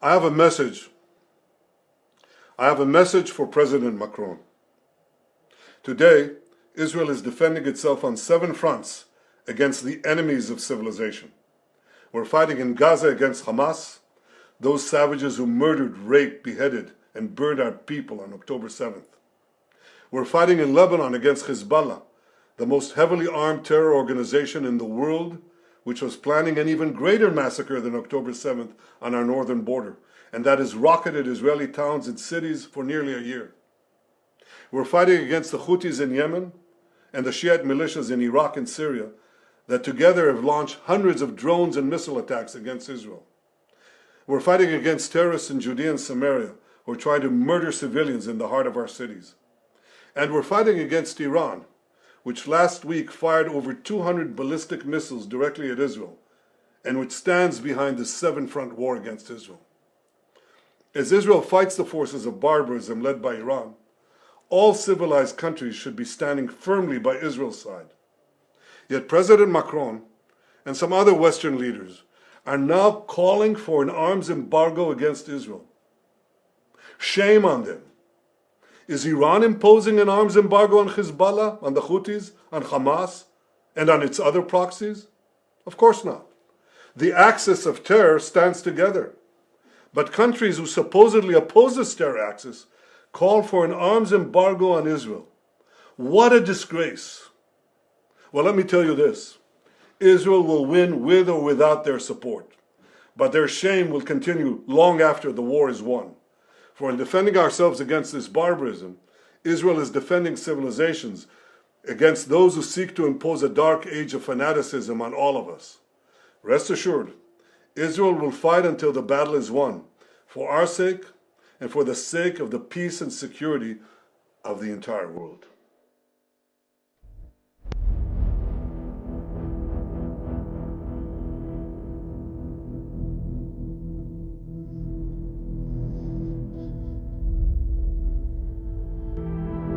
I have a message. I have a message for President Macron. Today, Israel is defending itself on 7 fronts against the enemies of civilization. We're fighting in Gaza against Hamas, those savages who murdered, raped, beheaded, and burned our people on October 7th. We're fighting in Lebanon against Hezbollah, the most heavily armed terror organization in the world, which was planning an even greater massacre than October 7th on our northern border, and that has rocketed Israeli towns and cities for nearly a year. We're fighting against the Houthis in Yemen and the Shiite militias in Iraq and Syria that together have launched hundreds of drones and missile attacks against Israel. We're fighting against terrorists in Judea and Samaria who are trying to murder civilians in the heart of our cities. And we're fighting against Iran, which last week fired over 200 ballistic missiles directly at Israel, and which stands behind the 7-front war against Israel. As Israel fights the forces of barbarism led by Iran, all civilized countries should be standing firmly by Israel's side. Yet President Macron and some other Western leaders are now calling for an arms embargo against Israel. Shame on them. Is Iran imposing an arms embargo on Hezbollah, on the Houthis, on Hamas, and on its other proxies? Of course not. The axis of terror stands together. But countries who supposedly oppose this terror axis call for an arms embargo on Israel. What a disgrace. Well, let me tell you this. Israel will win with or without their support. But their shame will continue long after the war is won. For in defending ourselves against this barbarism, Israel is defending civilizations against those who seek to impose a dark age of fanaticism on all of us. Rest assured, Israel will fight until the battle is won, for our sake and for the sake of the peace and security of the entire world.